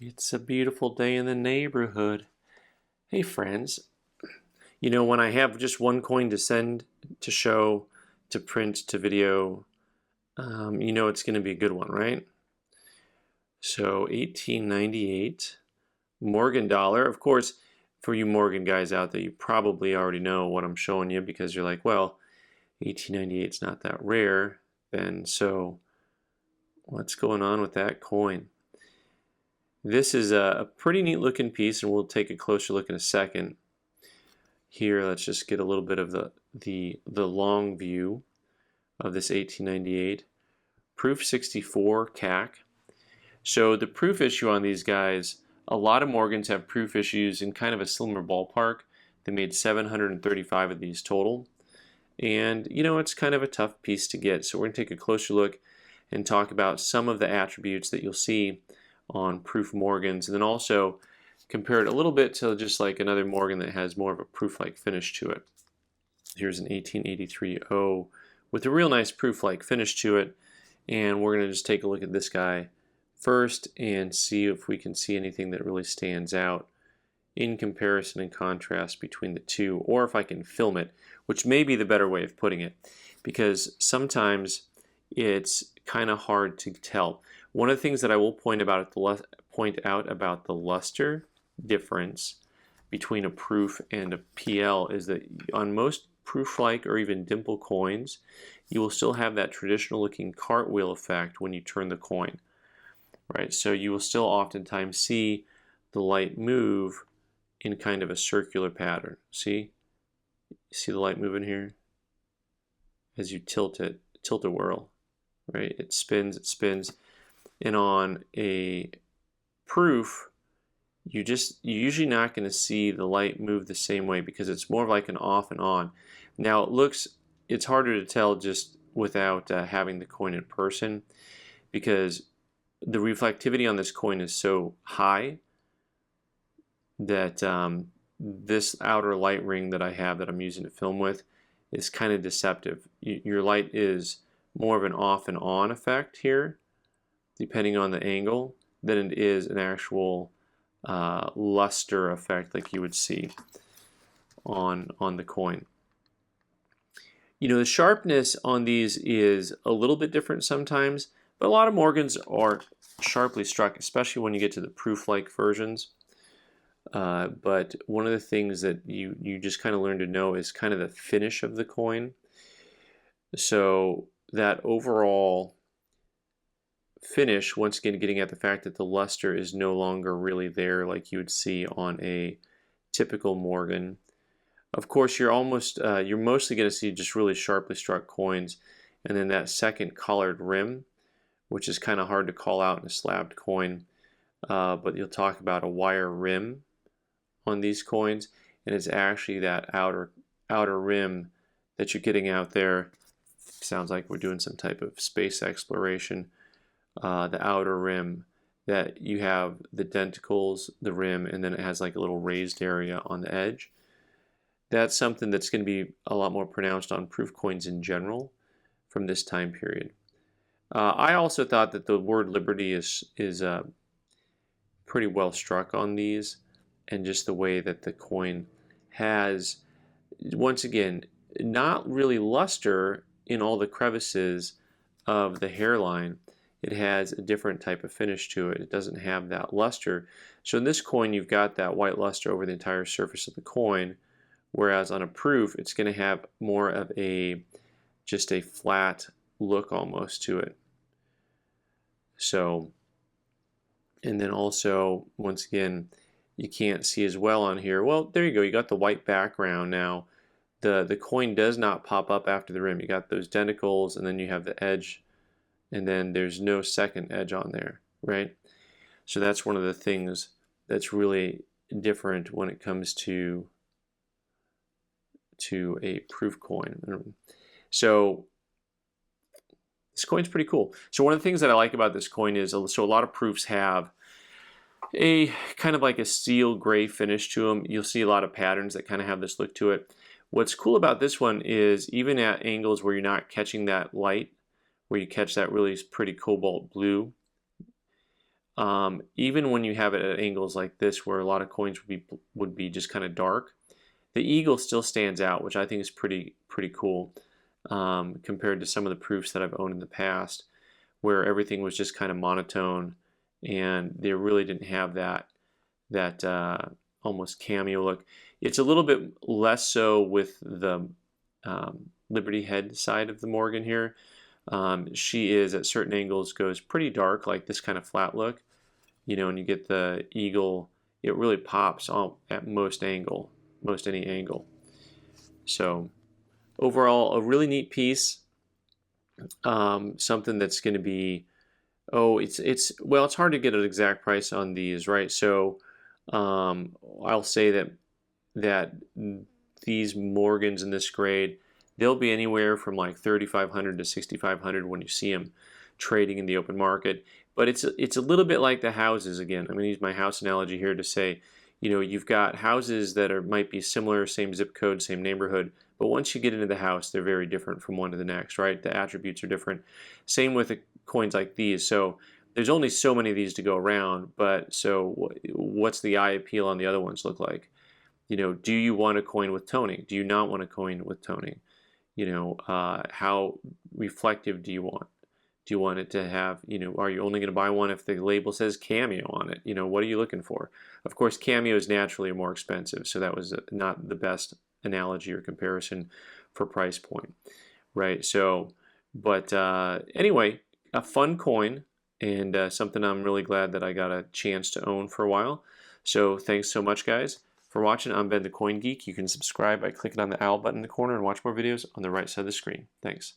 It's a beautiful day in the neighborhood. Hey, friends. You know, when I have just one coin to send, to show, to print, to video, you know it's going to be a good one, right? So 1898, Morgan dollar. Of course, for you Morgan guys out there, you probably already know what I'm showing you because you're like, well, 1898 is not that rare. Then so what's going on with that coin? This is a pretty neat looking piece, and we'll take a closer look in a second. Here, let's just get a little bit of the long view of this 1898 proof 64 CAC. So the proof issue on these guys, a lot of Morgans have proof issues in kind of a similar ballpark. They made 735 of these total, and you know it's kind of a tough piece to get. So we're going to take a closer look and talk about some of the attributes that you'll see on proof Morgans, and then also compare it a little bit to just like another Morgan that has more of a proof-like finish to it. Here's an 1883 O with a real nice proof-like finish to it, and we're going to just take a look at this guy first and see if we can see anything that really stands out in comparison and contrast between the two, or if I can film it, which may be the better way of putting it, because sometimes it's kind of hard to tell. One of the things that I will point out about the luster difference between a proof and a PL is that on most proof-like or even dimple coins, you will still have that traditional looking cartwheel effect when you turn the coin, right? So you will still oftentimes see the light move in kind of a circular pattern. See the light moving here? As you tilt it, tilt-a-whirl, right? It spins, and on a proof, you're usually not going to see the light move the same way because it's more like an off and on. Now it's harder to tell just without having the coin in person, because the reflectivity on this coin is so high that this outer light ring that I have that I'm using to film with is kind of deceptive. Your light is more of an off and on effect here, depending on the angle, than it is an actual luster effect like you would see on the coin. You know, the sharpness on these is a little bit different sometimes, but a lot of Morgans are sharply struck, especially when you get to the proof-like versions. But one of the things that you just kind of learn to know is kind of the finish of the coin. So that overall finish, once again getting at the fact that the luster is no longer really there like you would see on a typical Morgan. Of course, you're mostly going to see just really sharply struck coins, and then that second colored rim, which is kind of hard to call out in a slabbed coin, but you'll talk about a wire rim on these coins, and it's actually that outer rim that you're getting out there. Sounds like we're doing some type of space exploration. The outer rim, that you have the denticles, the rim, and then it has like a little raised area on the edge. That's something that's going to be a lot more pronounced on proof coins in general from this time period. I also thought that the word liberty is pretty well struck on these, and just the way that the coin has, once again, not really luster in all the crevices of the hairline. It has a different type of finish to it. It doesn't have that luster. So in this coin, you've got that white luster over the entire surface of the coin, whereas on a proof, it's going to have more of just a flat look almost to it. So, and then also, once again, you can't see as well on here. Well, there you go. You got the white background now. The coin does not pop up after the rim. You got those denticles, and then you have the edge, and then there's no second edge on there, right? So that's one of the things that's really different when it comes to a proof coin. So this coin's pretty cool. So one of the things that I like about this coin is, so a lot of proofs have a kind of like a steel gray finish to them. You'll see a lot of patterns that kind of have this look to it. What's cool about this one is even at angles where you're not catching that light, where you catch that really pretty cobalt blue, even when you have it at angles like this, where a lot of coins would be just kind of dark, the eagle still stands out, which I think is pretty cool compared to some of the proofs that I've owned in the past, where everything was just kind of monotone and they really didn't have that almost cameo look. It's a little bit less so with the Liberty Head side of the Morgan here. She is at certain angles goes pretty dark, like this kind of flat look, you know, and you get the eagle, it really pops at most any angle. So overall, a really neat piece, something that's going to be, well, it's hard to get an exact price on these, right? So I'll say that these Morgans in this grade, they'll be anywhere from like 3,500 to 6,500 when you see them trading in the open market. But it's a little bit like the houses again. I'm going to use my house analogy here to say, you know, you've got houses that might be similar, same zip code, same neighborhood, but once you get into the house, they're very different from one to the next, right? The attributes are different. Same with the coins like these. So there's only so many of these to go around, but so what's the eye appeal on the other ones look like? You know, do you want a coin with toning? Do you not want a coin with toning? You know, how reflective do you want? Do you want it to have, you know, are you only going to buy one if the label says Cameo on it? You know, what are you looking for? Of course, Cameo is naturally more expensive, so that was not the best analogy or comparison for price point, right? So, but anyway, a fun coin and something I'm really glad that I got a chance to own for a while. So thanks so much, guys, for watching. I'm Ben the Coin Geek. You can subscribe by clicking on the owl button in the corner and watch more videos on the right side of the screen. Thanks.